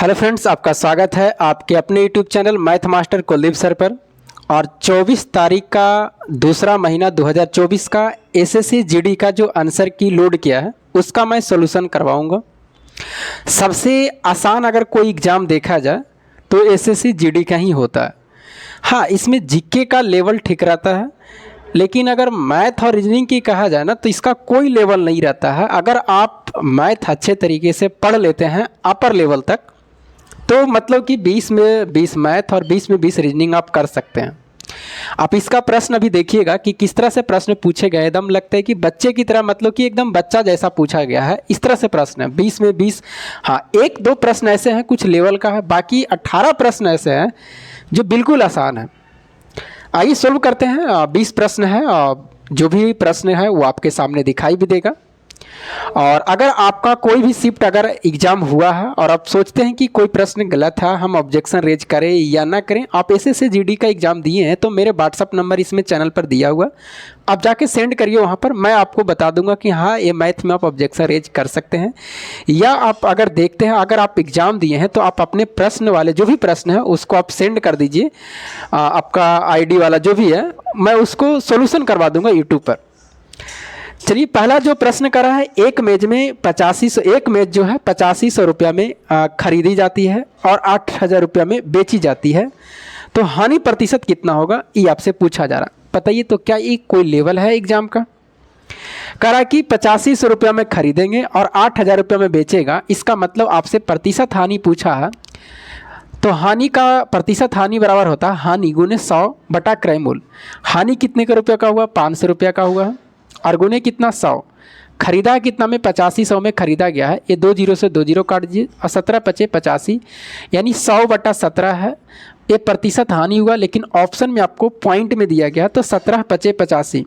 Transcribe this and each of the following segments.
Hello friends, आपका स्वागत है आपके अपने YouTube channel math master Kuldeep sir पर। और 24 तारीख का दूसरा महीना 2024 का एसएससी जीडी का जो आंसर की लोड किया है उसका मैं सॉल्यूशन करवाऊंगा। सबसे आसान अगर कोई एग्ज़ाम देखा जाए तो एसएससी जीडी का ही होता है। हाँ, इसमें जीके का लेवल ठीक रहता है, लेकिन अगर मैथ और रीजनिंग की कहा जाए ना तो इसका कोई लेवल नहीं रहता है। अगर आप मैथ अच्छे तरीके से पढ़ लेते हैं अपर लेवल तक तो मतलब कि 20 में 20 मैथ और 20 में 20 रीजनिंग आप कर सकते हैं। आप इसका प्रश्न अभी देखिएगा कि किस तरह से प्रश्न पूछे गए। एकदम लगता है कि बच्चे की तरह, मतलब कि एकदम बच्चा जैसा पूछा गया है, इस तरह से प्रश्न है 20 में 20। हाँ, एक दो प्रश्न ऐसे हैं कुछ लेवल का है, बाकी 18 प्रश्न ऐसे हैं जो बिल्कुल आसान है। आइए सोल्व करते हैं। 20 प्रश्न है और जो भी प्रश्न है वो आपके सामने दिखाई भी देगा। और अगर आपका कोई भी शिफ्ट अगर एग्ज़ाम हुआ है और आप सोचते हैं कि कोई प्रश्न गलत है, हम ऑब्जेक्शन रेज करें या ना करें, आप एसएससी जीडी का एग्ज़ाम दिए हैं तो मेरे व्हाट्सअप नंबर इसमें चैनल पर दिया हुआ, आप जाके सेंड करिए वहाँ पर। मैं आपको बता दूंगा कि हाँ, ये मैथ में आप ऑब्जेक्शन रेज कर सकते हैं। या आप अगर देखते हैं, अगर आप एग्ज़ाम दिए हैं तो आप अपने प्रश्न वाले जो भी प्रश्न है उसको आप सेंड कर दीजिए। आपका आईडी वाला जो भी है मैं उसको सोल्यूशन करवा दूंगा यूट्यूब पर। चलिए, पहला जो प्रश्न करा है, एक मेज में 8500, एक मेज जो है 8500 रुपया में खरीदी जाती है और 8000 रुपया में बेची जाती है, तो हानि प्रतिशत कितना होगा ये आपसे पूछा जा रहा। बताइए, तो क्या ये कोई लेवल है एग्जाम का? करा कि 8500 रुपया में खरीदेंगे और 8000 रुपया में बेचेगा, इसका मतलब आपसे प्रतिशत हानि पूछा है। तो हानि का प्रतिशत हानि बराबर होता है हानि गुने 100 बटा क्रय मूल्य। हानि कितने का रुपये का हुआ? 500 रुपया का हुआ है। और गुने कितना? 100। खरीदा कितना में? 8500 में खरीदा गया है। ये 2 जीरो से 2 जीरो काट दीजिए और 17 पचे 85, यानी 100 बटा 17 है। ये प्रतिशत हानि हुआ, लेकिन ऑप्शन में आपको पॉइंट में दिया गया तो 17 पचे 85,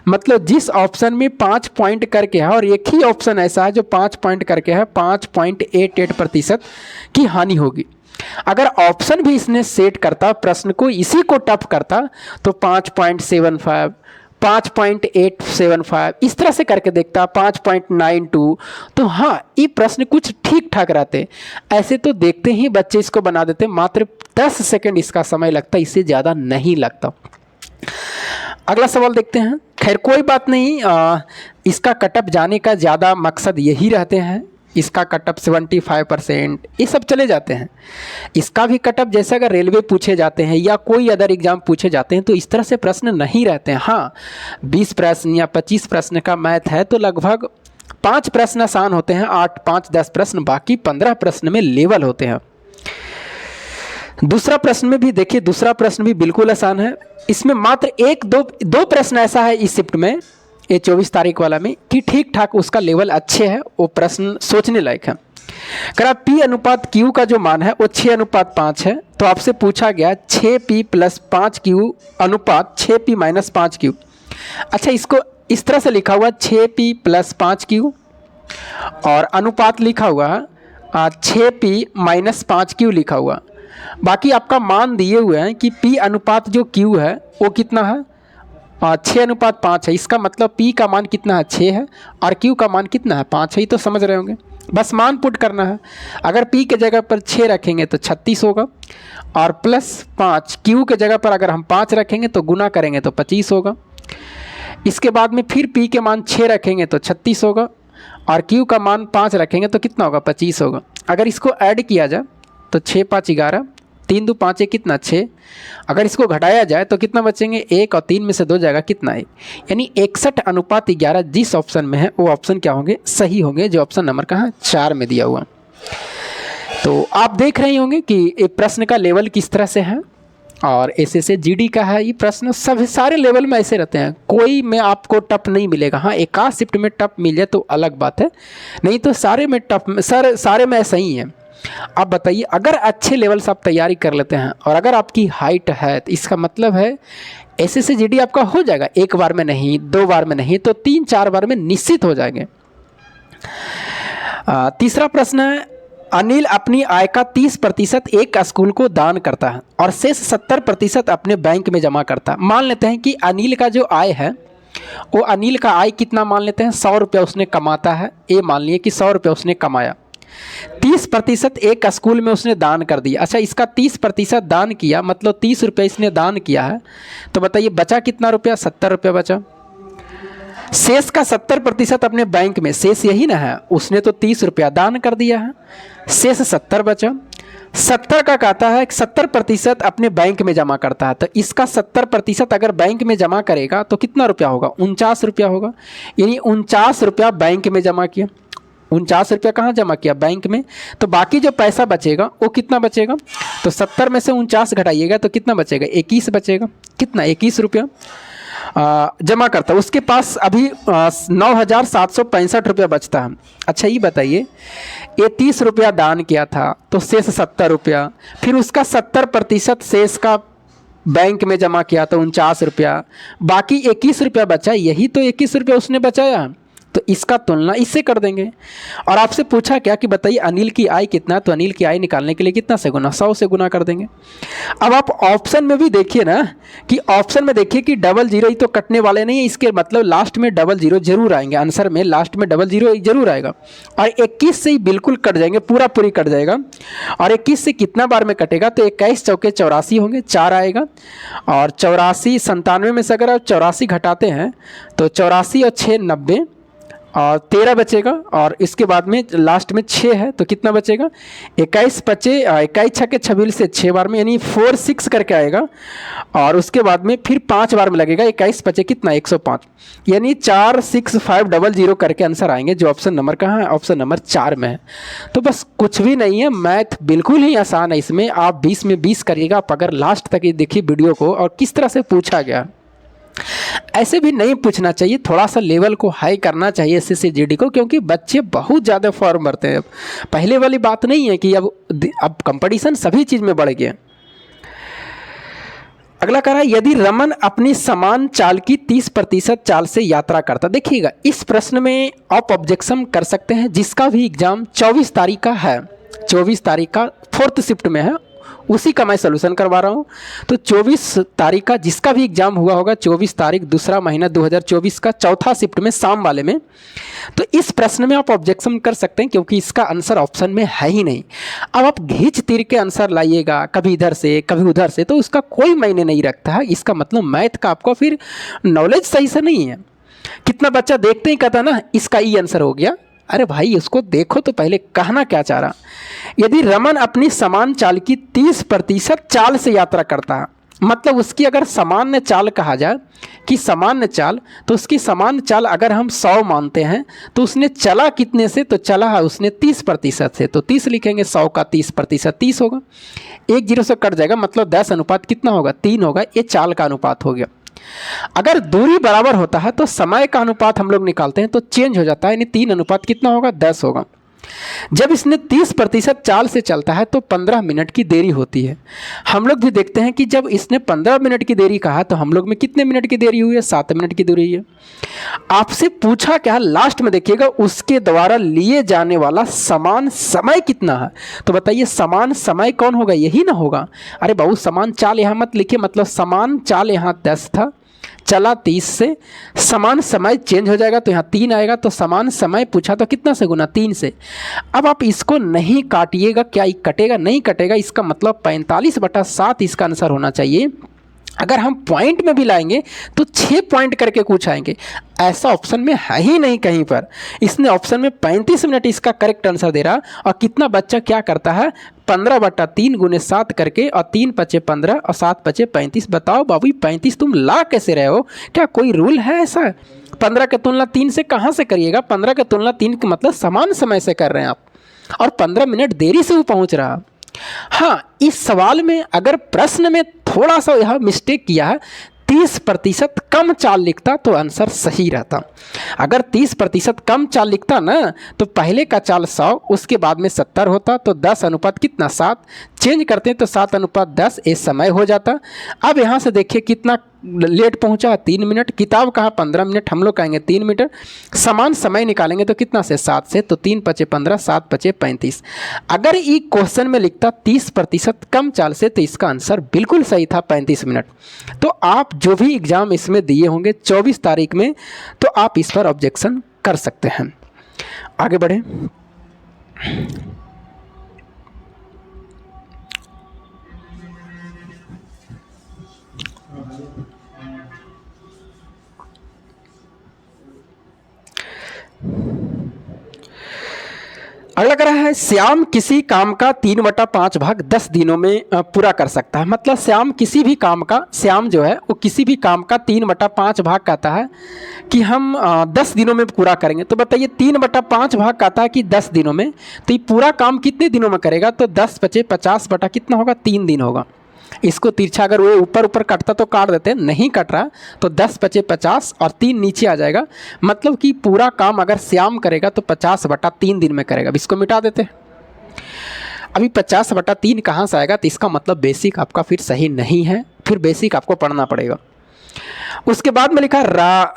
मतलब जिस ऑप्शन में 5 पॉइंट करके है और एक ही ऑप्शन ऐसा है जो 5 पॉइंट करके है, 5.88% की हानि होगी। अगर ऑप्शन भी इसने सेट करता, प्रश्न को इसी को टफ करता, तो 5.75, 5.875 इस तरह से करके देखता, 5.92, तो हाँ, ये प्रश्न कुछ ठीक ठाक रहते। ऐसे तो देखते ही बच्चे इसको बना देते। मात्र 10 सेकंड इसका समय लगता, इससे ज़्यादा नहीं लगता। अगला सवाल देखते हैं। खैर कोई बात नहीं, इसका कटअप जाने का ज़्यादा मकसद यही रहते हैं। इसका कटअप 75% ये सब चले जाते हैं। इसका भी कटअप जैसे अगर रेलवे पूछे जाते हैं या कोई अदर एग्ज़ाम पूछे जाते हैं तो इस तरह से प्रश्न नहीं रहते हैं। हाँ, 20 प्रश्न या 25 प्रश्न का मैथ है तो लगभग 5 प्रश्न आसान होते हैं, 8, 5, 10 प्रश्न, बाकी 15 प्रश्न में लेवल होते हैं। दूसरा प्रश्न में भी देखिए, दूसरा प्रश्न भी बिल्कुल आसान है। इसमें मात्र एक दो प्रश्न ऐसा है इस शिफ्ट में, ये 24 तारीख वाला में, कि ठीक ठाक उसका लेवल अच्छे है, वो प्रश्न सोचने लायक है। अगर P अनुपात Q का जो मान है वो 6:5 है, तो आपसे पूछा गया 6P + 5Q अनुपात 6P - 5Q। अच्छा, इसको इस तरह से लिखा हुआ 6P + 5Q और अनुपात लिखा हुआ 6P - 5Q लिखा हुआ। बाकी आपका मान दिए हुए हैं कि P अनुपात जो Q है वो कितना है? 6:5 है। इसका मतलब P का मान कितना है? 6 है और Q का मान कितना है? 5 है। ये तो समझ रहे होंगे, बस मान पुट करना है। अगर P के जगह पर 6 रखेंगे तो 36 होगा और +5 Q के जगह पर अगर हम 5 रखेंगे तो गुना करेंगे तो 25 होगा। इसके बाद में फिर P के मान 6 रखेंगे तो 36 होगा और Q का मान 5 रखेंगे तो कितना होगा? 25 होगा। अगर इसको ऐड किया जाए तो 6 5 11, 3 2 5 कितना? 6। अगर इसको घटाया जाए तो कितना बचेंगे? 1 और 3 में से 2 जाएगा कितना? 1, यानी 61:11 जिस ऑप्शन में है वो ऑप्शन क्या होंगे? सही होंगे, जो ऑप्शन नंबर कहाँ? 4 में दिया हुआ। तो आप देख रहे होंगे कि ये प्रश्न का लेवल किस तरह से है और एसएससी जीडी का है। ये प्रश्न सब सारे लेवल में ऐसे रहते हैं, कोई में आपको टफ नहीं मिलेगा। हाँ, एक आध शिफ्ट में टफ मिल जाए तो अलग बात है, नहीं तो सारे में टफ, सारे में ऐसा ही है। आप बताइए, अगर अच्छे लेवल से आप तैयारी कर लेते हैं और अगर आपकी हाइट है तो इसका मतलब है एसएससी जीडी आपका हो जाएगा। एक बार में नहीं, 2 बार में नहीं, तो 3-4 बार में निश्चित हो जाएंगे। तीसरा प्रश्न है, अनिल अपनी आय का 30% एक स्कूल को दान करता है और शेष 70% अपने बैंक में जमा करता है। मान लेते हैं कि अनिल का जो आय है वो, अनिल का आय कितना मान लेते हैं? 100 रुपया उसने कमाता है। ये मान लिए कि 100 रुपया उसने कमाया। 30% एक स्कूल में उसने दान कर दिया। अच्छा, इसका 30% दान किया, मतलब 30 रुपये इसने दान किया है, तो बताइए बचा कितना रुपया? 70 रुपया बचा। शेष का 70% अपने बैंक में, शेष यही ना है, उसने तो 30 रुपया दान कर दिया है, शेष 70 बचा। 70 का कहता है 70% अपने बैंक में जमा करता है, तो इसका 70% अगर बैंक में जमा करेगा तो कितना रुपया होगा? 49 रुपया होगा। यानी 49 रुपया बैंक में जमा किया। 49 रुपया कहाँ जमा किया? बैंक में। तो बाकी जो पैसा बचेगा वो कितना बचेगा? तो 70 में से 49 घटाइएगा तो कितना बचेगा? 21 बचेगा। कितना? 21 रुपया जमा करता है। उसके पास अभी 9,765 रुपया बचता है। अच्छा, ये बताइए, ये 30 रुपया दान किया था तो शेष 70 रुपया, फिर उसका 70% शेष का बैंक में जमा किया तो 49 रुपया, बाकी 21 रुपया बचा। यही तो 21 रुपया उसने बचाया, तो इसका तुलना इससे कर देंगे। और आपसे पूछा क्या कि बताइए अनिल की आय कितना, तो अनिल की आय निकालने के लिए कितना से गुना? 100 से गुना कर देंगे। अब आप ऑप्शन में भी देखिए ना, कि ऑप्शन में देखिए कि डबल जीरो ही तो कटने वाले नहीं है, इसके मतलब लास्ट में डबल जीरो जरूर आएंगे, आंसर में लास्ट में डबल जीरो जरूर आएगा। और 21 से ही बिल्कुल कट जाएंगे, पूरा पूरी कट जाएगा। और 21 से कितना बार में कटेगा? तो 21 चौके 84 होंगे, 4 आएगा। और 84 97 में से अगर आप 84 घटाते हैं तो 84 और 6 90, और 13 बचेगा। और इसके बाद में लास्ट में 6 है तो कितना बचेगा? 21 बचे, 21 छक्के 26 से 6 बार में, यानी 4 6 करके आएगा। और उसके बाद में फिर 5 बार में लगेगा, 21 बचे कितना? 105, यानी 46500 करके आंसर आएंगे। जो ऑप्शन नंबर कहाँ है? ऑप्शन नंबर 4 में है। तो बस कुछ भी नहीं है, मैथ बिल्कुल ही आसान है। इसमें आप 20 में 20 करिएगा आप अगर लास्ट तक ये देखिए वीडियो को, और किस तरह से पूछा गया। ऐसे भी नहीं पूछना चाहिए, थोड़ा सा लेवल को हाई करना चाहिए एसएससी जीडी को, क्योंकि बच्चे बहुत ज़्यादा फॉर्म भरते हैं। अब पहले वाली बात नहीं है कि अब कंपटीशन सभी चीज़ में बढ़ गया। अगला कह रहा है, यदि रमन अपनी समान चाल की 30% चाल से यात्रा करता। देखिएगा, इस प्रश्न में आप ऑब्जेक्शन कर सकते हैं, जिसका भी एग्जाम 24 तारीख का है, 24 तारीख का 4th शिफ्ट में है, उसी का मैं सलूशन करवा रहा हूँ। तो 24 तारीख का जिसका भी एग्जाम हुआ होगा, 24 तारीख 2रा महीना 2024 का 4था शिफ्ट में, शाम वाले में, तो इस प्रश्न में आप ऑब्जेक्शन कर सकते हैं, क्योंकि इसका आंसर ऑप्शन में है ही नहीं। अब आप घींच तीर के आंसर लाइएगा, कभी इधर से कभी उधर से, तो उसका कोई मायने नहीं रखता है। इसका मतलब मैथ का आपको फिर नॉलेज सही से नहीं है। कितना बच्चा देखते ही कहता ना इसका ई आंसर हो गया। अरे भाई, उसको देखो तो पहले कहना क्या चाह रहा। यदि रमन अपनी समान चाल की 30% चाल से यात्रा करता है, मतलब उसकी अगर सामान्य चाल कहा जाए कि सामान्य चाल, तो उसकी सामान्य चाल अगर हम 100 मानते हैं तो उसने चला कितने से? तो चला है उसने 30% से, तो 30 लिखेंगे। 100 का 30% 30 होगा, 1 0 से कट जाएगा, मतलब 10 अनुपात कितना होगा? 3 होगा। ये चाल का अनुपात हो गया। अगर दूरी बराबर होता है तो समय का अनुपात हम लोग निकालते हैं तो चेंज हो जाता है, यानी 3 अनुपात कितना होगा? 10 होगा। जब इसने 30% चाल से चलता है तो 15 मिनट की देरी होती है। हम लोग भी देखते हैं कि जब इसने 15 मिनट की देरी कहा तो हम लोग में कितने मिनट की देरी हुई है? 7 मिनट की देरी है। आपसे पूछा क्या? लास्ट में देखिएगा, उसके द्वारा लिए जाने वाला समान समय कितना है। तो बताइए समान समय कौन होगा? यही ना होगा। अरे बाबू, समान चाल यहाँ मत लिखिए, मतलब समान चाल यहाँ 10 था, चला 30 से, समान समय चेंज हो जाएगा तो यहाँ 3 आएगा, तो समान समय पूछा तो कितना से गुना? 3 से। अब आप इसको नहीं काटिएगा, क्या ये कटेगा? नहीं कटेगा। इसका मतलब 45/7 इसका आंसर होना चाहिए। अगर हम पॉइंट में भी लाएंगे तो 6 पॉइंट करके कुछ आएंगे, ऐसा ऑप्शन में है ही नहीं कहीं पर। इसने ऑप्शन में 35 मिनट इसका करेक्ट आंसर दे रहा। और कितना बच्चा क्या करता है? 15/3 गुने 7 करके, और 3 × 5 = 15 और 7 × 5 = 35। बताओ बाबू, 35 तुम ला कैसे रहे हो? क्या कोई रूल है ऐसा? 15 की तुलना 3 से कहाँ से करिएगा? 15 की तुलना 3 का मतलब समान समय से कर रहे हैं आप, और 15 मिनट देरी से वो पहुँच रहा। हाँ, इस सवाल में अगर प्रश्न में थोड़ा सा यह मिस्टेक किया है, 30% कम चाल लिखता तो आंसर सही रहता। अगर 30% कम चाल लिखता ना, तो पहले का चाल 100, उसके बाद में 70 होता, तो 10 अनुपात कितना? 7। चेंज करते हैं तो 7/10 ये समय हो जाता। अब यहाँ से देखिए कितना लेट पहुँचा? 3 मिनट। किताब कहा 15 मिनट, हम लोग कहेंगे 3 मीटर। समान समय निकालेंगे तो कितना से? 7 से, तो 3 × 5 = 15, 7 × 5 = 35। अगर ये क्वेश्चन में लिखता 30% कम चाल से, तो इसका आंसर बिल्कुल सही था, 35 मिनट। तो आप जो भी एग्ज़ाम इसमें दिए होंगे 24 तारीख में, तो आप इस पर ऑब्जेक्शन कर सकते हैं। आगे बढ़े। अगला कह रहा है श्याम किसी काम का 3/5 भाग 10 दिनों में पूरा कर सकता है। मतलब श्याम किसी भी काम का, श्याम जो है वो किसी भी काम का 3/5 भाग कहता है कि हम 10 दिनों में पूरा करेंगे। तो बताइए 3/5 भाग कहता है कि 10 दिनों में, तो ये पूरा काम कितने दिनों में करेगा? तो 10 × 50 बटा कितना होगा? 3 दिन होगा। इसको तिरछा अगर वो ऊपर ऊपर कटता तो काट देते हैं, नहीं कट रहा तो 10 × 50 और 3 नीचे आ जाएगा। मतलब कि पूरा काम अगर श्याम करेगा तो 50/3 दिन में करेगा। अब इसको मिटा देते हैं। अभी 50/3 कहाँ से आएगा? तो इसका मतलब बेसिक आपका फिर सही नहीं है, फिर बेसिक आपको पढ़ना पड़ेगा। उसके बाद में लिखा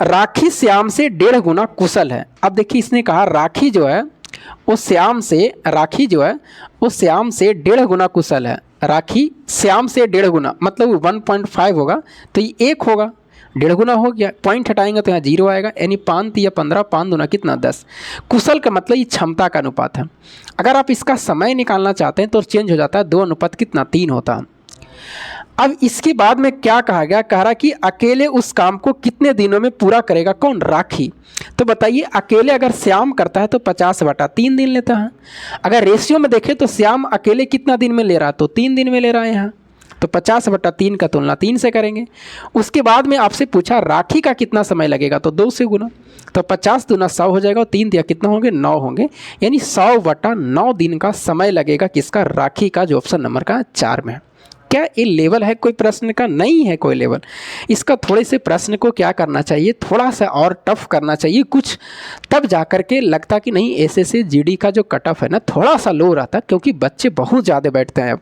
राखी श्याम से 1.5 गुना कुशल है। अब देखिए इसने कहा राखी जो है वो श्याम से, राखी जो है वो श्याम से 1.5 गुना कुशल है। राखी श्याम से 1.5 गुना, मतलब 1.5 होगा तो ये 1 होगा, 1.5 गुना हो गया। पॉइंट हटाएंगे तो यहाँ 0 आएगा, यानी 5 या 15, 5 दूना कितना? 10। कुशल का मतलब ये क्षमता का अनुपात है। अगर आप इसका समय निकालना चाहते हैं तो चेंज हो जाता है, 2 अनुपात कितना? 3 होता है। अब इसके बाद में क्या कहा गया? कह रहा कि अकेले उस काम को कितने दिनों में पूरा करेगा? कौन? राखी। तो बताइए अकेले अगर श्याम करता है तो 50/3 दिन लेता है। अगर रेशियो में देखें तो श्याम अकेले कितना दिन में ले रहा है? तो 3 दिन में ले रहा है यहाँ, तो 50/3 का तुलना 3 से करेंगे। उसके बाद में आपसे पूछा राखी का कितना समय लगेगा? तो 2 से गुना, तो 50 दूना 100 हो जाएगा और 3 दिया कितना होंगे? 9 होंगे, यानी 100/9 दिन का समय लगेगा। किसका? राखी का, जो ऑप्शन नंबर का 4 में है। क्या ये लेवल है कोई प्रश्न का? नहीं है कोई लेवल। इसका थोड़े से प्रश्न को क्या करना चाहिए? थोड़ा सा और टफ करना चाहिए कुछ, तब जा कर के लगता कि नहीं एसएससी जीडी का जो कट ऑफ है ना थोड़ा सा लो रहता, क्योंकि बच्चे बहुत ज़्यादा बैठते हैं। अब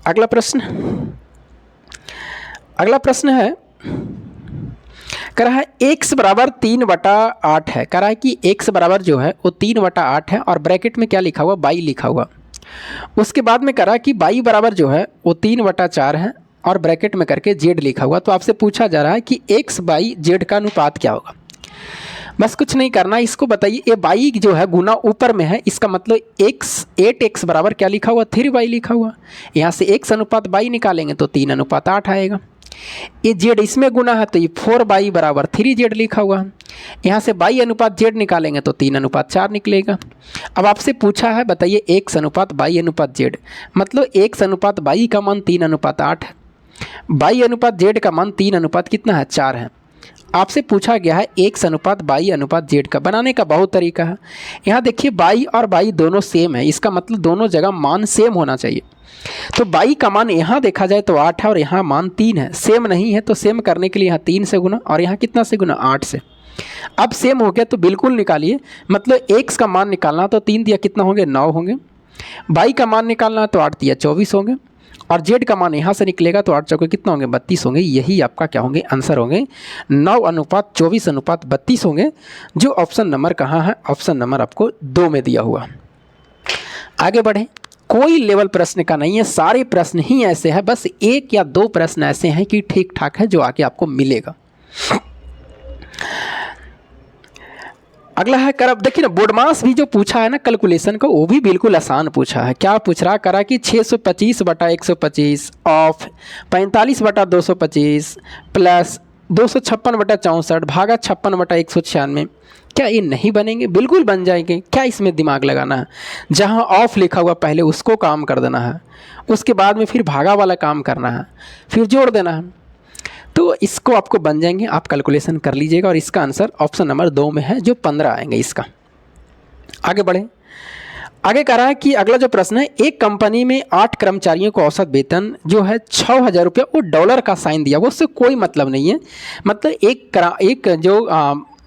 अगला प्रश्न है, कह रहा है x बराबर 3/8 है। कह रहा है कि x बराबर जो है वो 3/8 है और ब्रैकेट में क्या लिखा हुआ? बाई लिखा हुआ। उसके बाद में करा कि बाई बराबर जो है वो 3/4 है और ब्रैकेट में करके जेड लिखा हुआ। तो आपसे पूछा जा रहा है कि x/z का अनुपात क्या होगा? बस कुछ नहीं करना, इसको बताइए ये बाई जो है गुना ऊपर में है, इसका मतलब 8x बराबर क्या लिखा हुआ? 3y लिखा हुआ। यहाँ से x अनुपात बाई निकालेंगे तो 3/8 आएगा। ये जेड इसमें गुना है तो ये 4y बराबर 3z लिखा हुआ है। यहाँ से बाई अनुपात जेड निकालेंगे तो 3/4 निकलेगा। अब आपसे पूछा है बताइए x अनुपात बाई अनुपात जेड, मतलब x अनुपात बाई का मान 3/8 है, बाई अनुपात जेड का मान 3 कितना है? 4 है। आपसे पूछा गया है x अनुपात बाई अनुपात जेड का। बनाने का बहुत तरीका है। यहाँ देखिए बाई और बाई दोनों सेम है, इसका मतलब दोनों जगह मान सेम होना चाहिए। तो बाई का मान यहाँ देखा जाए तो 8 है और यहाँ मान 3 है। सेम नहीं है तो सेम करने के लिए यहाँ 3 से गुना और यहाँ कितना से गुना? 8 से। अब सेम हो गया तो बिल्कुल निकालिए, मतलब x का मान निकालना तो 3 दिया कितना होंगे? 9 होंगे। बाई का मान निकालना तो 8 दिया 24 होंगे और जेड का मान यहाँ से निकलेगा तो 8 चौके कितना होंगे? 32 होंगे। यही आपका क्या होंगे? आंसर होंगे 9:24:32 होंगे, जो ऑप्शन नंबर कहाँ है? ऑप्शन नंबर आपको 2 में दिया हुआ। आगे बढ़े, कोई लेवल प्रश्न का नहीं है, सारे प्रश्न ही ऐसे हैं, बस 1 या 2 प्रश्न ऐसे हैं कि ठीक ठाक है जो आगे आपको मिलेगा। अगला है करब, देखिए ना बोर्डमास भी जो पूछा है ना कैलकुलेशन का, वो भी बिल्कुल आसान पूछा है। क्या पूछ रहा? करा कि 625/125 ऑफ 45/225 प्लस 256/64 भागा 56/196। क्या ये नहीं बनेंगे? बिल्कुल बन जाएंगे। क्या इसमें दिमाग लगाना है? जहाँ ऑफ लिखा हुआ पहले उसको काम कर देना है, उसके बाद में फिर भागा वाला काम करना है, फिर जोड़ देना है, तो इसको आपको बन जाएंगे। आप कैलकुलेशन कर लीजिएगा और इसका आंसर ऑप्शन नंबर 2 में है, जो 15 आएंगे इसका। आगे बढ़े, आगे कह रहा है कि अगला जो प्रश्न है, एक कंपनी में 8 कर्मचारियों को औसत वेतन जो है 6,000 रुपया, वो डॉलर का साइन दिया, वो उससे कोई मतलब नहीं है। मतलब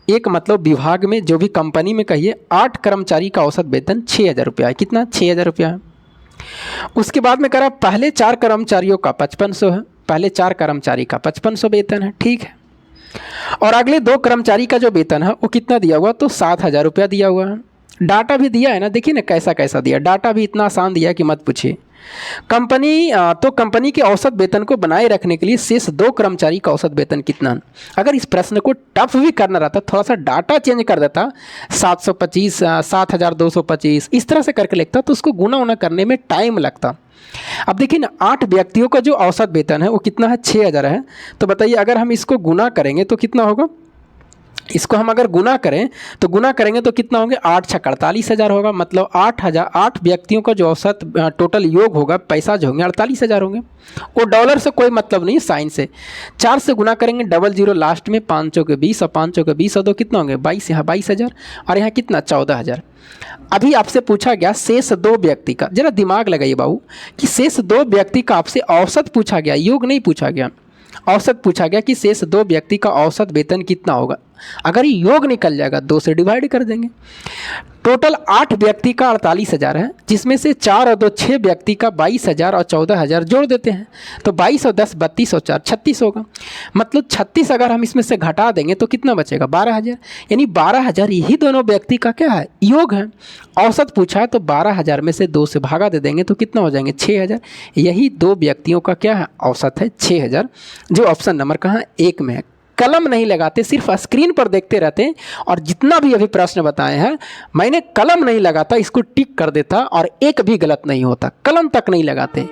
एक मतलब विभाग में जो भी कंपनी में कहिए 8 कर्मचारी का औसत वेतन 6,000 रुपया है। कितना? 6,000 रुपया है। उसके बाद में कह रहा पहले 4 कर्मचारियों का 5500 है, पहले 4 कर्मचारी का 5500 वेतन है, ठीक है। और अगले 2 कर्मचारी का जो वेतन है वो कितना दिया हुआ? तो 7,000 रुपया दिया हुआ है। डाटा भी दिया है ना, देखिए ना कैसा कैसा दिया, डाटा भी इतना आसान दिया कि मत पूछिए। कंपनी के औसत वेतन को बनाए रखने के लिए शेष 2 कर्मचारी का औसत वेतन कितना है। अगर इस प्रश्न को टफ भी करना रहता, थोड़ा सा डाटा चेंज कर देता, 725, 7225 इस तरह से करके लिखता, तो उसको गुना उना करने में टाइम लगता। अब देखिए ना, 8 व्यक्तियों का जो औसत वेतन है वो कितना है, 6000 है। तो बताइए अगर हम इसको गुना करेंगे तो कितना होगा, इसको हम अगर गुना करें तो गुना करेंगे तो कितना होंगे, 8 छक्का 48,000 होगा। मतलब 8 व्यक्तियों का जो औसत टोटल योग होगा, पैसा जो होंगे 48,000 होंगे। वो डॉलर से कोई मतलब नहीं, साइन से 4 से गुना करेंगे, 00 लास्ट में, 5 चौके 20 और 5 चौके 20 और 2 कितना होंगे 22, यहाँ 22,000 और यहाँ कितना 14,000। अभी आपसे पूछा गया शेष 2 व्यक्ति का, जरा दिमाग लगाइए बाबू कि शेष 2 व्यक्ति का आपसे औसत पूछा गया, योग नहीं पूछा गया, औसत पूछा गया कि शेष 2 व्यक्ति का औसत वेतन कितना होगा। अगर योग निकल जाएगा 2 से डिवाइड कर देंगे। टोटल 8 व्यक्ति का 48,000 है, जिसमें से 4 और 2 6 व्यक्ति का 22,000 और 14,000 जोड़ देते हैं, तो 22 और 10 32 और 4 36 होगा। मतलब 36 अगर हम इसमें से घटा देंगे तो कितना बचेगा 12,000, यानी 12,000 यही दोनों व्यक्ति का क्या है, योग है। औसत पूछा है तो 12,000 में से 2 से भागा दे देंगे तो कितना हो जाएंगे 6,000। यही 2 व्यक्तियों का क्या है, औसत है 6,000, जो ऑप्शन नंबर कहाँ 1 में है। कलम नहीं लगाते, सिर्फ स्क्रीन पर देखते रहते हैं, और जितना भी अभी प्रश्न बताए हैं मैंने कलम नहीं लगाता, इसको टिक कर देता और एक भी गलत नहीं होता, कलम तक नहीं लगाते,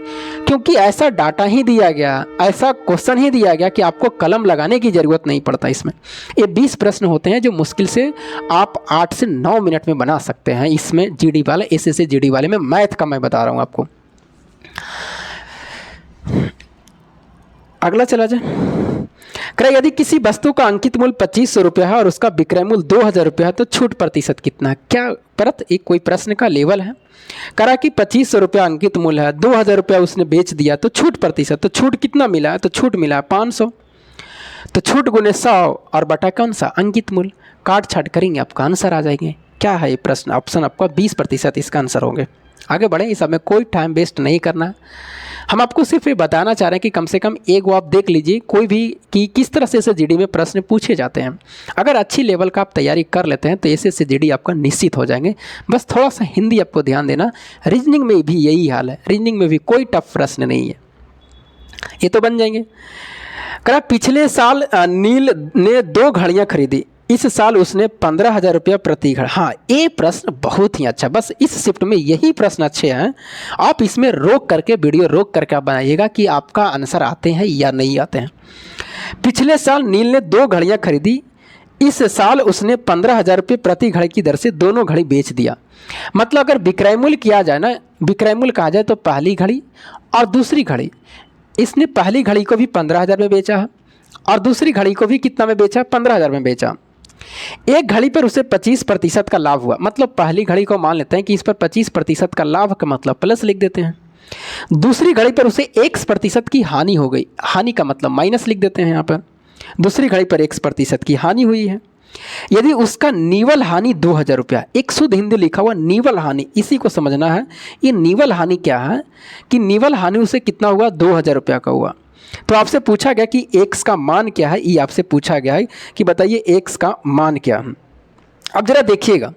क्योंकि ऐसा डाटा ही दिया गया, ऐसा क्वेश्चन ही दिया गया कि आपको कलम लगाने की ज़रूरत नहीं पड़ता। इसमें ये 20 प्रश्न होते हैं जो मुश्किल से आप 8 से 9 मिनट में बना सकते हैं। इसमें जीडी वाले, एसएससी जीडी वाले में, मैथ का मैं बता रहा हूँ आपको। अगला चला जाए। यदि किसी वस्तु का अंकित मूल्य 2500 रुपया है और उसका विक्रय मूल्य 2000 रुपया है तो छूट प्रतिशत कितना है। क्या परत एक कोई प्रश्न का लेवल है, करा कि 2500 रुपया अंकित मूल्य है, 2000 रुपया उसने बेच दिया, तो छूट प्रतिशत, तो छूट कितना मिला है, तो छूट मिला है 500, तो छूट गुने 100 और बटा कौन सा अंकित मूल्य, काट छाट करेंगे आपका आंसर आ जाएंगे। क्या है ये प्रश्न, ऑप्शन आपका 20% इसका आंसर होंगे। आगे बढ़ें, इस समय कोई टाइम वेस्ट नहीं करना है, हम आपको सिर्फ ये बताना चाह रहे हैं कि कम से कम एक वो आप देख लीजिए कोई भी कि किस तरह से जीडी में प्रश्न पूछे जाते हैं। अगर अच्छी लेवल का आप तैयारी कर लेते हैं तो ऐसे जीडी आपका निश्चित हो जाएंगे। बस थोड़ा सा हिंदी आपको ध्यान देना, रीजनिंग में भी यही हाल है, रीजनिंग में भी कोई टफ प्रश्न नहीं है, ये तो बन जाएंगे। पिछले साल नील ने 2 घड़ियाँ खरीदी, इस साल उसने 15,000 रुपया प्रति घड़ी। हाँ, ये प्रश्न बहुत ही अच्छा, बस इस शिफ्ट में यही प्रश्न अच्छे हैं। आप इसमें रोक करके, वीडियो रोक करके आप बनाइएगा कि आपका आंसर आते हैं या नहीं आते हैं। पिछले साल नील ने 2 घड़ियाँ खरीदी, इस साल उसने 15,000 रुपये प्रति घड़ी की दर से दोनों घड़ी बेच दिया। मतलब अगर विक्रय मूल्य किया जाए ना, विक्रय मूल्य कहा जाए तो पहली घड़ी और दूसरी घड़ी, इसने पहली घड़ी को भी 15,000 में बेचा है और दूसरी घड़ी को भी कितना में बेचा, 15,000 में बेचा। एक घड़ी पर उसे 25% का लाभ हुआ, मतलब पहली घड़ी को मान लेते हैं कि इस पर 25% का लाभ का मतलब प्लस लिख देते हैं। दूसरी घड़ी पर उसे 1% की हानि हो गई, हानि का मतलब माइनस लिख देते हैं यहाँ पर। दूसरी घड़ी पर 1% की हानि हुई है। यदि उसका निवल हानि 2000 रुपया, एक शुद्ध हिंदी लिखा हुआ निवल हानि, इसी को समझना है। ये निवल हानि क्या है कि निवल हानि उसे कितना हुआ, 2000 रुपया का हुआ। तो आपसे पूछा गया कि x का मान क्या है, ये आपसे पूछा गया है कि बताइए x का मान क्या है। अब जरा देखिएगा,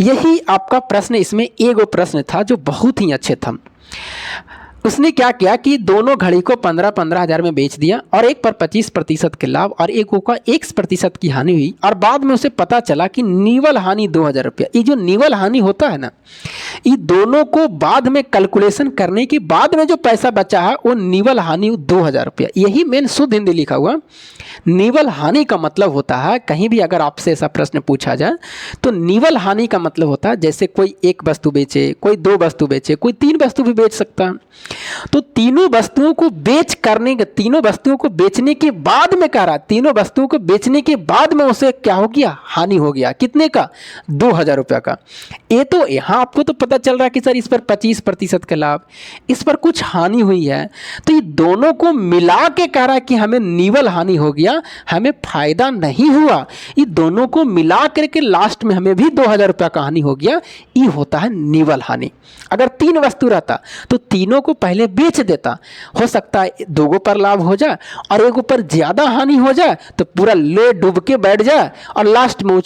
यही आपका प्रश्न, इसमें एक प्रश्न था जो बहुत ही अच्छे था। उसने क्या किया कि दोनों घड़ी को 15,000 में बेच दिया और एक पर 25% के लाभ और एक को 1% की हानि हुई, और बाद में उसे पता चला कि निवल हानि 2000 रुपया। ये जो निवल हानि होता है ना, ये दोनों को बाद में कैलकुलेशन करने के बाद में जो पैसा बचा है वो निवल हानि 2000 रुपया। यही मेन शुद्ध हिंदी लिखा हुआ। निवल हानि का मतलब होता है, कहीं भी अगर आपसे ऐसा प्रश्न पूछा जाए तो निवल हानि का मतलब होता है जैसे कोई एक वस्तु बेचे, कोई 2 वस्तु बेचे, कोई 3 वस्तु भी बेच सकता है। तो तीनों वस्तुओं को तीनों वस्तुओं को बेचने के बाद में कह रहा, तीनों वस्तुओं को बेचने के बाद में उसे क्या हो गया, हानि हो गया। कितने का, 2000 रुपया का। ये तो यहाँ आपको तो पता चल रहा है कि सर इस पर 25% का लाभ, इस पर कुछ हानि हुई है, तो ये दोनों को मिला के कह रहा है कि हमें निवल हानि हो गया, हमें फायदा नहीं हुआ। ये दोनों को मिला करके लास्ट में हमें भी 2000 रुपया का हानि हो गया, ये होता है निवल हानि। अगर 3 वस्तु रहता तो तीनों को पहले बेच देता, हो सकता है 2 पर लाभ हो जाए और एक ऊपर ज़्यादा हानि हो जाए, तो पूरा ले डूब के बैठ जाए और लास्ट में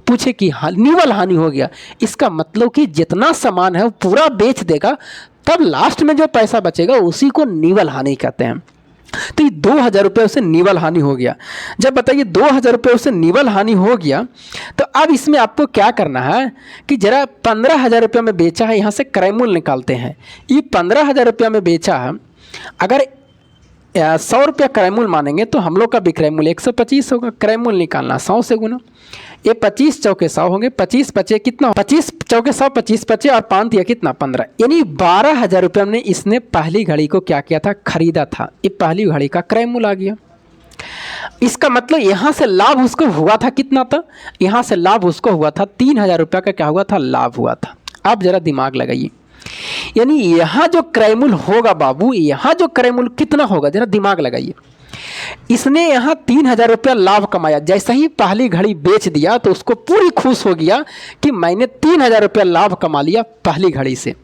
पूछे कि निवल हानि हो गया। इसका मतलब कि जितना सामान है वो पूरा बेच देगा, तब लास्ट में जो पैसा बचेगा उसी को निवल हानि कहते हैं। तो ये 2,000 रुपये उसे निवल हानि हो गया। जब बताइए 2,000 रुपये उसे निवल हानि हो गया, तो अब इसमें आपको क्या करना है कि जरा 15,000 रुपये में बेचा है, यहाँ से क्रय मूल्य निकालते हैं। ये 15,000 रुपये में बेचा है, अगर 100 रुपया क्रय मूल्य मानेंगे तो हम लोग का विक्रय मूल्य 125 होगा। क्रय मूल्य निकालना 100 से गुना, ये 25 चौके 100 होंगे, 25 पचे कितना, 25 चौके 100, 25 पचे और 5 दिया कितना 15, यानी 12,000 रुपये में इसने पहली घड़ी को क्या किया था, खरीदा था। ये पहली घड़ी का क्रय मूल्य आ गया। इसका मतलब यहाँ से लाभ उसको हुआ था कितना था, यहाँ से लाभ उसको हुआ था 3,000 रुपये का क्या हुआ था, लाभ हुआ था। आप जरा दिमाग लगाइए, यानी यहाँ जो क्रय मूल्य होगा बाबू, यहाँ जो क्रय मूल्य कितना होगा, जरा दिमाग लगाइए। इसने यहाँ 3,000 रुपया लाभ कमाया, जैसे ही पहली घड़ी बेच दिया तो उसको पूरी खुश हो गया कि मैंने 3,000 रुपया लाभ कमा लिया पहली घड़ी से।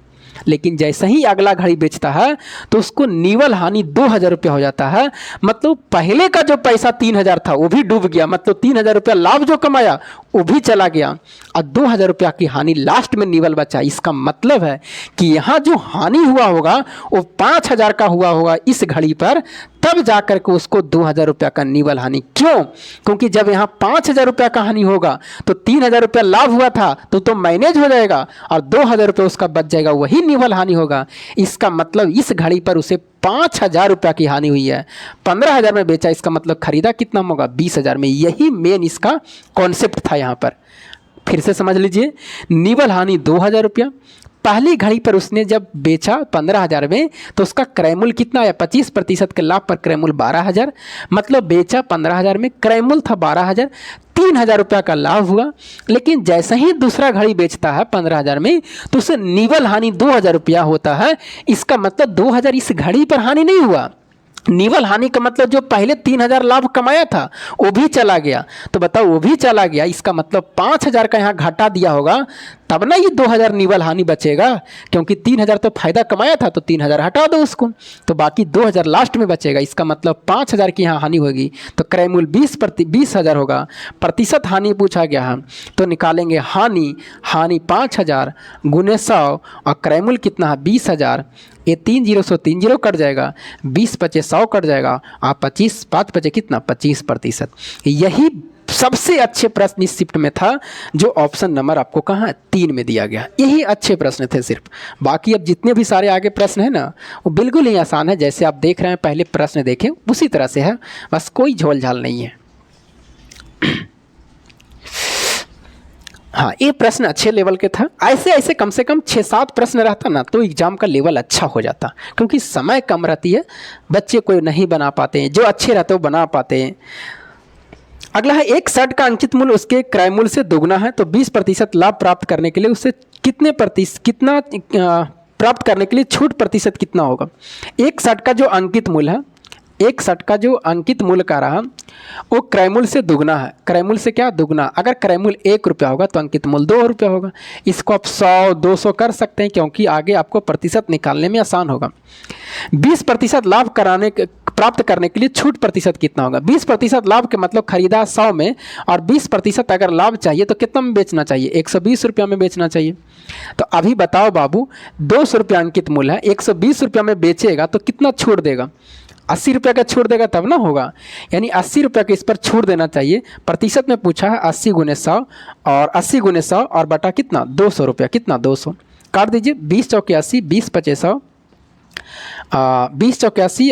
लेकिन जैसे ही अगला घड़ी बेचता है तो उसको निवल हानि 2,000 रुपया हो जाता है। मतलब पहले का जो पैसा 3,000 था वो भी डूब गया, मतलब 3,000 रुपया लाभ जो कमाया वो भी चला गया और 2,000 रुपया की हानि लास्ट में निवल बचा। इसका मतलब है कि यहाँ जो हानि हुआ होगा वो 5,000 का हुआ होगा इस घड़ी पर, तब जाकर के उसको 2,000 रुपया का निवल हानि। क्यों? क्योंकि जब यहाँ 5,000 रुपया का हानि होगा तो 3,000 रुपया लाभ हुआ था तो मैनेज हो जाएगा और 2,000 रुपया उसका बच जाएगा, वही निवल हानि होगा। इसका मतलब इस घड़ी पर उसे 5,000 रुपया की हानि हुई है। 15,000 में बेचा, इसका मतलब खरीदा कितना होगा, 20,000 में। यही मेन इसका कॉन्सेप्ट था। यहाँ पर फिर से समझ लीजिए, निवल हानि 2,000 रुपया, पहली घड़ी पर उसने जब बेचा 15,000 में तो उसका क्रय मूल्य कितना आया, 25% के लाभ पर क्रय मूल्य 12,000, मतलब बेचा 15,000 में, क्रय मूल्य था 12,000, 3,000 रुपया का लाभ हुआ। लेकिन जैसे ही दूसरा घड़ी बेचता है 15,000 में तो उसे निवल हानि 2,000 रुपया होता है। इसका मतलब 2,000 इस घड़ी पर हानि नहीं हुआ, निवल हानि का मतलब जो पहले 3,000 लाभ कमाया था वो भी चला गया। तो बताओ वो भी चला गया, इसका मतलब 5,000 का यहाँ घाटा दिया होगा तब ना ये 2,000 निवल हानि बचेगा, क्योंकि 3,000 तो फायदा कमाया था तो 3,000 हटा दो उसको, तो बाकी 2,000 लास्ट में बचेगा। इसका मतलब 5,000 की यहाँ हानि होगी तो क्रय मूल्य 20,000 होगा। प्रतिशत हानि पूछा गया है तो निकालेंगे हानि 5,000 गुने 100 और क्रय मूल्य कितना है 20,000। ये 3 0 से 3 0 कट जाएगा, 20 पचे 100 कट जाएगा और 25 5 पचे कितना 25%। यही सबसे अच्छे प्रश्न इस शिफ्ट में था जो ऑप्शन नंबर आपको कहाँ है 3 में दिया गया। यही अच्छे प्रश्न थे सिर्फ, बाकी अब जितने भी सारे आगे प्रश्न है ना वो बिल्कुल ही आसान है। जैसे आप देख रहे हैं पहले प्रश्न देखें उसी तरह से है, बस कोई झोल झाल नहीं है। हाँ, ये प्रश्न अच्छे लेवल के था। ऐसे ऐसे कम से कम 6-7 प्रश्न रहता ना तो एग्जाम का लेवल अच्छा हो जाता, क्योंकि समय कम रहती है, बच्चे कोई नहीं बना पाते हैं, जो अच्छे रहते हैं वो बना पाते हैं। अगला है, एक शर्ट का अंकित मूल्य उसके क्रय मूल्य से दोगुना है तो 20% लाभ प्राप्त करने के लिए उसे कितना प्राप्त करने के लिए छूट प्रतिशत कितना होगा। एक शर्ट का जो अंकित मूल्य है, एक शर्ट का जो अंकित मूल्य का रहा वो क्रय मूल्य से दुगना है। क्रय मूल्य से क्या दुगना, अगर क्रय मूल्य 1 रुपया होगा तो अंकित मूल्य 2 रुपया होगा। इसको आप 100-200 कर सकते हैं क्योंकि आगे आपको प्रतिशत निकालने में आसान होगा। 20% लाभ प्राप्त करने के लिए छूट प्रतिशत कितना होगा। 20% लाभ के मतलब खरीदा 100 में और 20% अगर लाभ चाहिए तो कितना में बेचना चाहिए, 120 रुपया में बेचना चाहिए। तो अभी बताओ बाबू, 200 रुपया अंकित मूल्य है, 120 रुपया में बेचेगा तो कितना छूट देगा, 80 रुपया का छोड़ देगा तब ना होगा, यानी 80 रुपया के इस पर छोड़ देना चाहिए। प्रतिशत में पूछा है 80 गुने 100 और 80 गुने 100 और बटा कितना 200 रुपया, कितना 200 काट दीजिए। 20 चौके 80, 20 पचे 100, 20 चौके 80,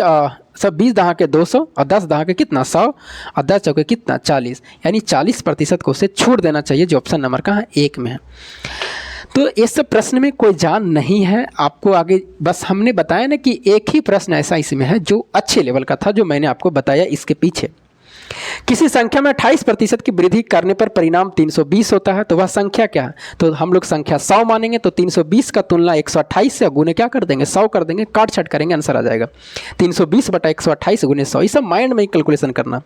सब 20 दहा के 200 और 10 दहा के कितना 100 और 10 चौके कितना 40, यानी 40% को उसे छूट देना चाहिए जो ऑप्शन नंबर कहाँ 1 में है। तो इस प्रश्न में कोई जान नहीं है आपको आगे, बस हमने बताया ना कि एक ही प्रश्न ऐसा इसमें है जो अच्छे लेवल का था जो मैंने आपको बताया। इसके पीछे किसी संख्या में 28% की वृद्धि करने पर परिणाम 320 होता है तो वह संख्या क्या है। तो हम लोग संख्या 100 मानेंगे तो 320 का तुलना 128 से गुने क्या कर देंगे 100 कर देंगे, काट छट करेंगे, आंसर आ जाएगा 320 बटा 128 गुने 100। ये सब माइंड में ही कैलकुलेशन करना।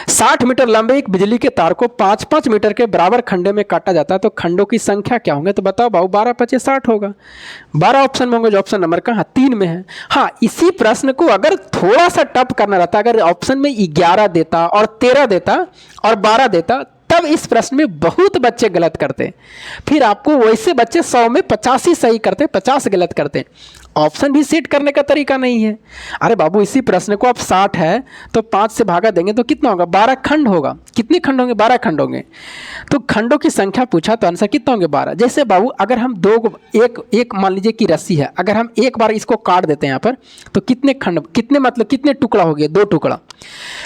60 मीटर लंबे एक बिजली के तार को 5-5 मीटर के बराबर खंडे में काटा जाता है तो खंडों की संख्या क्या होंगे। तो बताओ बाबू 12 पचे 60 होगा। 12 ऑप्शन में होंगे जो ऑप्शन नंबर कहाँ 3 में है। हाँ, इसी प्रश्न को अगर थोड़ा सा टफ करना रहता, अगर ऑप्शन में 11 देता और 13 देता और 12 देता तब इस प्रश्न में बहुत बच्चे गलत करते। फिर आपको वैसे बच्चे 100 में 50 ही सही करते, 50 गलत करते। ऑप्शन भी सेट करने का तरीका नहीं है। अरे बाबू, इसी प्रश्न को आप 60 है तो 5 से भागा देंगे तो कितना होगा? 12 खंड होगा। कितने खंड होंगे? 12 खंड होंगे। तो खंडों की संख्या पूछा तो आंसर कितना होंगे? 12। जैसे बाबू, अगर हम एक मान लीजिए कि रस्सी है, अगर हम एक बार इसको काट देते हैं यहाँ पर तो कितने खंड, कितने मतलब कितने टुकड़ा हो गए? 2 टुकड़ा।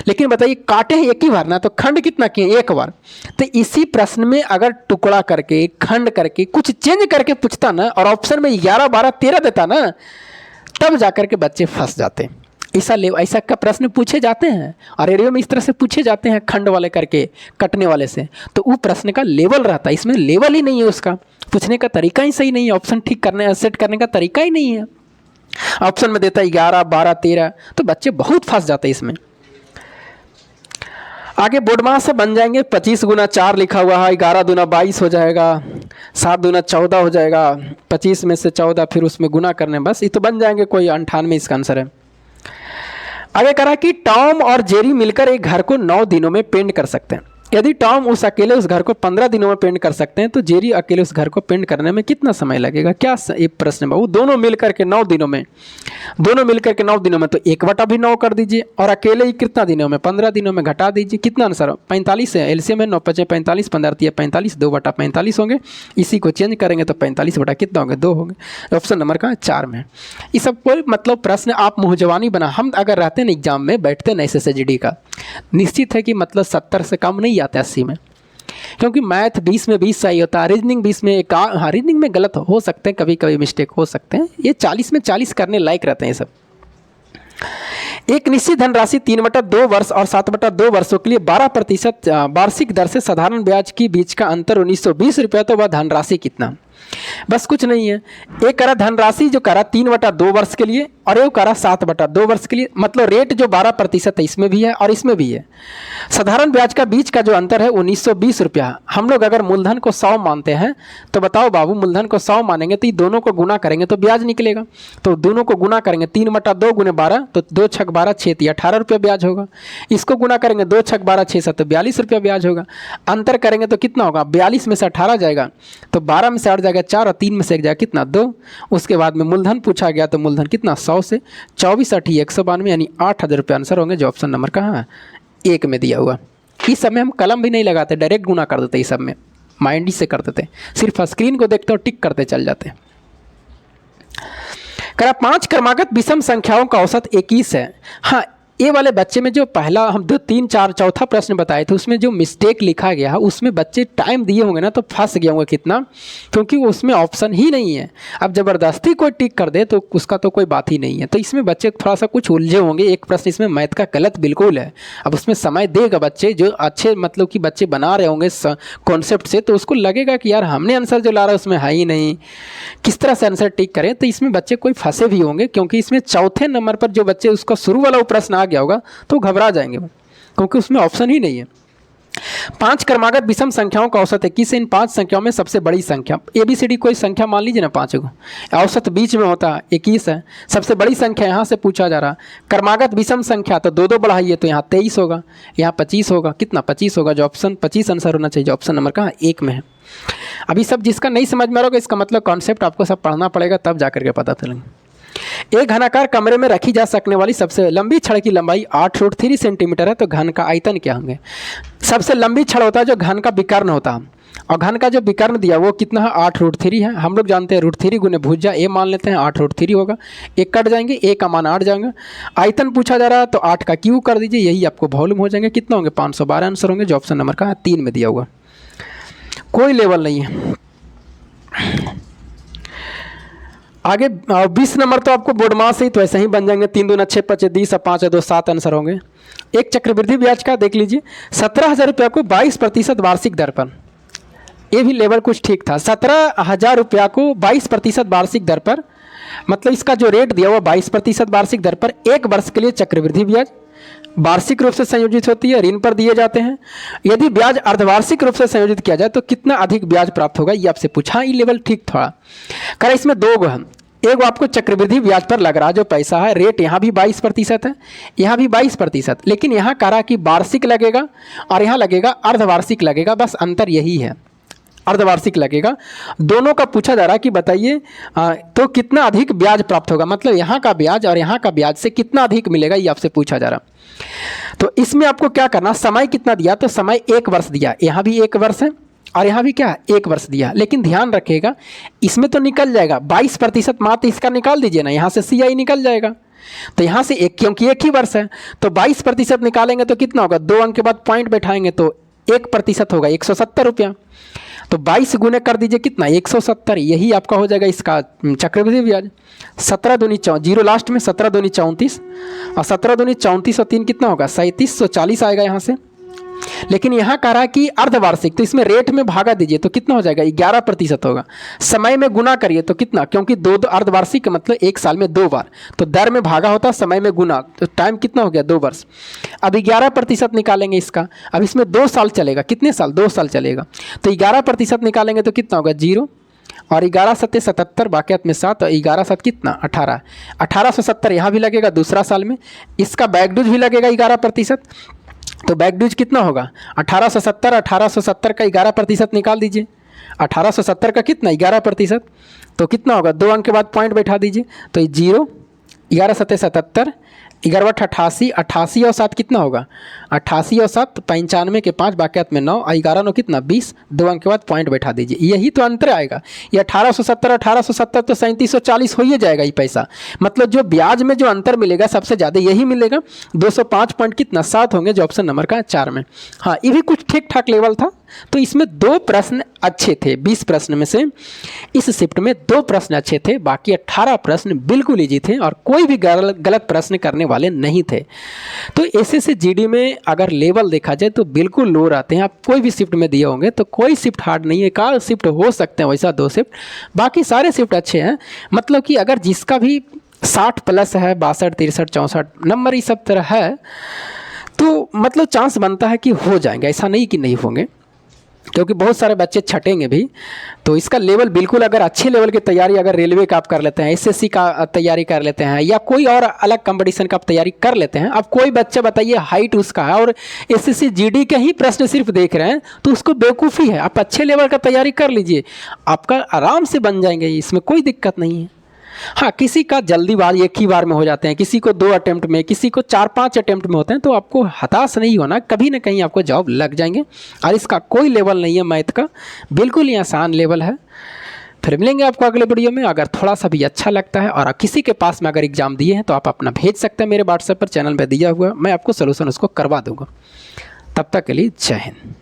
लेकिन बताइए, काटे हैं एक ही बार ना, तो खंड कितना किए? एक बार। तो इसी प्रश्न में अगर टुकड़ा करके, खंड करके, कुछ चेंज करके पूछता ना और ऑप्शन में 11, 12, 13 देता ना, तब जाकर के बच्चे फंस जाते। ऐसा का प्रश्न पूछे जाते हैं और रेडियो में इस तरह से पूछे जाते हैं, खंड वाले करके, कटने वाले से, तो वो प्रश्न का लेवल रहता है। इसमें लेवल ही नहीं है, उसका पूछने का तरीका ही सही नहीं है, ऑप्शन ठीक करने, सेट करने का तरीका ही नहीं है। ऑप्शन में देता है 11, 12, 13, तो बच्चे बहुत फंस जाते हैं इसमें। आगे बोर्डमास से बन जाएंगे। 25 गुना 4 लिखा हुआ है, 11 दूना 22 हो जाएगा, 7 दूना 14 हो जाएगा, 25 में से 14 फिर उसमें गुना करने, बस ये तो बन जाएंगे। कोई 98 इसका आंसर है। आगे करा कि टॉम और जेरी मिलकर एक घर को 9 दिनों में पेंट कर सकते हैं। यदि टॉम अकेले उस घर को 15 दिनों में पेंट कर सकते हैं तो जेरी अकेले उस घर को पेंट करने में कितना समय लगेगा? क्या ये प्रश्न है बाबू? दोनों मिलकर के 9 दिनों में, दोनों मिलकर के 9 दिनों में, तो 1/9 कर दीजिए और अकेले ही कितना दिनों में? 15 दिनों में घटा दीजिए। कितना आंसर? 45 है। एलसीएम में 9 5 45, 15 3 45, 2/45 होंगे। इसी को चेंज करेंगे तो 45 बटा कितना होंगे? 2 होंगे। ऑप्शन नंबर का 4 में। ये सब कोई मतलब प्रश्न आप मुँह जवानी बना, हम अगर रहते हैं एग्जाम में, बैठते हैं SSGD का, निश्चित है कि मतलब 70 से कम नहीं आते 80 में, क्योंकि मैथ 20 में 20 सही होता है, रीजनिंग 20 में हाँ, रीजनिंग में गलत हो सकते हैं, कभी कभी मिस्टेक हो सकते हैं। ये 40 में 40 करने लायक रहते हैं ये सब। एक निश्चित धनराशि 3/2 वर्ष और 7/2 वर्षों के लिए 12% वार्षिक दर से साधारण ब्याज के बीच का अंतर 1920 रुपया, तो वह धनराशि कितना? बस कुछ नहीं है। एक करा धनराशि जो करा 3/2 वर्ष के लिए और एक करा 7/2 वर्ष के लिए, मतलब रेट जो 12% है इसमें भी है और इसमें भी है। साधारण ब्याज का बीच का जो अंतर है 1920 रुपया। हम लोग अगर मूलधन को 100 मानते हैं तो बताओ बाबू, मूलधन को 100 मानेंगे तो ये दोनों को गुना करेंगे तो ब्याज निकलेगा। तो दोनों को गुना करेंगे, 3/2 गुने 12 तो 2 छक 12 6 18 रुपया ब्याज होगा। इसको गुना करेंगे 2 छक 12 6 7 42 रुपया ब्याज होगा। अंतर करेंगे तो कितना होगा? 42 में से 18 जाएगा तो 12 में से 8 जाएगा 4 और 3 में से 1 जाएगा कितना? 2। उसके बाद में मूलधन पूछा गया तो मूलधन कितना? 100 से 24 8 192 यानी 8000 रुपये आंसर होंगे, जो ऑप्शन नंबर कहाँ है? 1 में दिया हुआ। इस समय हम कलम भी नहीं लगाते, डायरेक्ट गुना कर देते, इस सब में माइंड से कर देते, सिर्फ स्क्रीन को देखते और टिक करते चल जाते। करा 5 क्रमागत विषम संख्याओं का औसत 21 है। हाँ, ये वाले बच्चे में जो पहला हम 2 3 4 चौथा प्रश्न बताए थे उसमें जो मिस्टेक लिखा गया है उसमें बच्चे टाइम दिए होंगे ना तो फंस गए होंगे कितना, क्योंकि उसमें ऑप्शन ही नहीं है। अब ज़बरदस्ती कोई टिक कर दे तो उसका तो कोई बात ही नहीं है। तो इसमें बच्चे थोड़ा सा कुछ उलझे होंगे। एक प्रश्न इसमें मैथ का गलत बिल्कुल है। अब उसमें समय देगा बच्चे जो अच्छे मतलब कि बच्चे बना रहे होंगे कॉन्सेप्ट से, तो उसको लगेगा कि यार हमने आंसर जो ला रहा है उसमें है ही नहीं, किस तरह से आंसर टिक करें। तो इसमें बच्चे कोई फंसे भी होंगे, क्योंकि इसमें चौथे नंबर पर जो बच्चे उसका शुरू वाला वो प्रश्न आ गया होगा तो घबरा जाएंगे वो, क्योंकि उसमें ऑप्शन ही नहीं है। 5 क्रमागत विषम संख्याओं का औसत 21 है। इन 5 संख्याओं में सबसे बड़ी संख्या ABCD कोई संख्या मान लीजिए ना 5 को, औसत बीच में होता है 21 है। सबसे बड़ी संख्या यहाँ से पूछा जा रहा। क्रमागत विषम संख्या तो 2 2 बढ़ाइए तो यहाँ 23 होगा, यहाँ 25 होगा। कितना? 25 होगा, जो ऑप्शन 25 आंसर होना चाहिए, जो ऑप्शन नंबर कहाँ? 1 में है। अभी सब जिसका नहीं समझ में आ रहा इसका मतलब कॉन्सेप्ट आपको सब पढ़ना पड़ेगा, तब जाकर के पता चलेंगे। एक घनाकार कमरे में रखी जा सकने वाली सबसे लंबी छड़ की लंबाई 8√3 सेंटीमीटर है, तो घन का आयतन क्या होंगे? सबसे लंबी छड़ होता है जो घन का विकर्ण होता है, और घन का जो विकर्ण दिया वो कितना है? 8√3 है। हम लोग जानते हैं √3 गुने भुजा ए मान लेते हैं, 8√3 होगा। एक कट जाएंगे, ए का मान 8 जाएंगे। आयतन पूछा जा रहा है तो 8 का क्यू कर दीजिए, यही आपको वॉल्यूम हो जाएंगे। कितना होंगे? 512 आंसर होंगे, जो ऑप्शन नंबर का 3 में दिया हुआ। कोई लेवल नहीं है। आगे 20 नंबर तो आपको बोर्डमास ही तो ऐसे ही बन जाएंगे। 3 दूना 6 5 20 और 5 2 7 आंसर होंगे। एक चक्रवृद्धि ब्याज का देख लीजिए, 17,000 रुपया को 22% वार्षिक दर पर, ये भी लेवल कुछ ठीक था। 17,000 रुपया को 22% वार्षिक दर पर, मतलब इसका जो रेट दिया हुआ 22% वार्षिक दर पर, 1 वर्ष के लिए चक्रवृद्धि ब्याज वार्षिक रूप से संयोजित होती है, ऋण पर दिए जाते हैं। यदि ब्याज अर्धवार्षिक रूप से संयोजित किया जाए तो कितना अधिक ब्याज प्राप्त होगा, ये आपसे पूछा। ये लेवल ठीक था। कर इसमें 2 गो है, एक आपको चक्रवृद्धि ब्याज पर लग रहा जो पैसा है, रेट यहाँ भी 22% है, यहाँ भी 22%, लेकिन यहाँ कह रहा कि वार्षिक लगेगा और यहाँ लगेगा अर्धवार्षिक लगेगा, बस अंतर यही है, अर्धवार्षिक लगेगा। दोनों का पूछा जा रहा है कि बताइए तो कितना अधिक ब्याज प्राप्त होगा, मतलब यहाँ का ब्याज और यहाँ का ब्याज से कितना अधिक मिलेगा, ये आपसे पूछा जा रहा। तो इसमें आपको क्या करना, समय कितना दिया, तो समय 1 वर्ष दिया, यहाँ भी 1 वर्ष है और यहाँ भी क्या 1 वर्ष दिया, लेकिन ध्यान रखिएगा इसमें तो निकल जाएगा 22% मात्र, इसका निकाल दीजिए ना, यहाँ से CI निकल जाएगा। तो यहाँ से एक, क्योंकि 1 ही वर्ष है तो 22% निकालेंगे तो कितना होगा, 2 अंक के बाद पॉइंट बैठाएंगे तो 1% होगा 170 रुपया। तो 22 गुने कर दीजिए कितना 170, यही आपका हो जाएगा इसका चक्रवृद्धि ब्याज। 17 दूनी 0 लास्ट में, 17 दूनी 34 और 17 दूनी 34 और 3 कितना होगा 3740 आएगा यहाँ से। लेकिन यहाँ कह रहा है कि अर्धवार्षिक, तो इसमें रेट में भागा दीजिए तो कितना हो जाएगा 11% होगा। समय में गुना करिए तो कितना, क्योंकि दो अर्धवार्षिक मतलब 1 साल में 2 बार, तो दर में भागा होता है, समय में गुना, तो टाइम कितना हो गया 2 वर्ष। अब 11% निकालेंगे इसका, अब इसमें 2 साल चलेगा, कितने साल 2 साल चलेगा, तो 11% निकालेंगे तो कितना होगा 0 और 11 सत्ते 77 बाकियात में 7 और 11 7 कितना 18, 1870 यहाँ भी लगेगा दूसरा साल में, इसका बैकडूज भी लगेगा 11%। तो बैकडूज कितना होगा 1870, 1870 का 11% निकाल दीजिए, 1870 का कितना 11%, तो कितना होगा 2 अंक के बाद पॉइंट बैठा दीजिए, तो 0 11 सत्ते 77, 11 88, 88 और 7 कितना होगा 88 और 7 95 के 5 बाकियात में 9 और 11 9 कितना 20, 2 अंक के बाद पॉइंट बैठा दीजिए, यही तो अंतर आएगा। ये 1870 तो 3740 हो ही जाएगा ये पैसा, मतलब जो ब्याज में जो अंतर मिलेगा सबसे ज़्यादा यही मिलेगा। 205 पॉइंट कितना 7 होंगे जो ऑप्शन नंबर का 4 में। हाँ, ये भी कुछ ठीक ठाक लेवल था। तो इसमें 2 प्रश्न अच्छे थे, 20 प्रश्न में से इस शिफ्ट में 2 प्रश्न अच्छे थे, बाकी 18 प्रश्न बिल्कुल ईजी थे और कोई भी गलत प्रश्न करने वाले नहीं थे। तो एसएससी जीडी में अगर लेवल देखा जाए तो बिल्कुल लो रहते हैं, आप कोई भी शिफ्ट में दिए होंगे तो कोई शिफ्ट हार्ड नहीं है, एक आध शिफ्ट हो सकते हैं वैसा 2 शिफ्ट, बाकी सारे शिफ्ट अच्छे हैं। मतलब कि अगर जिसका भी 60 प्लस है, 62 63 64 नंबर ये सब तरह है तो मतलब चांस बनता है कि हो जाएंगे, ऐसा नहीं कि नहीं होंगे, क्योंकि बहुत सारे बच्चे छटेंगे भी। तो इसका लेवल बिल्कुल, अगर अच्छे लेवल की तैयारी अगर रेलवे का आप कर लेते हैं, एसएससी का तैयारी कर लेते हैं या कोई और अलग कंपटीशन का आप तैयारी कर लेते हैं, अब कोई बच्चा बताइए हाइट उसका है और एसएससी जीडी के ही प्रश्न सिर्फ देख रहे हैं तो उसको बेवकूफ़ी है। आप अच्छे लेवल का तैयारी कर लीजिए, आपका आराम से बन जाएंगे, इसमें कोई दिक्कत नहीं है। हाँ, किसी का जल्दीबाजी 1 ही बार में हो जाते हैं, किसी को 2 अटेम्प्ट में, किसी को 4-5 अटेम्प्ट में होते हैं, तो आपको हताश नहीं होना, कभी ना कहीं आपको जॉब लग जाएंगे। और इसका कोई लेवल नहीं है मैथ का, बिल्कुल ही आसान लेवल है। फिर मिलेंगे आपको अगले वीडियो में। अगर थोड़ा सा भी अच्छा लगता है और किसी के पास में अगर एग्ज़ाम दिए हैं तो आप अपना भेज सकते हैं मेरे व्हाट्सएप पर, चैनल पर दिया हुआ, मैं आपको सोल्यूशन उसको करवा दूँगा। तब तक के लिए जय हिंद।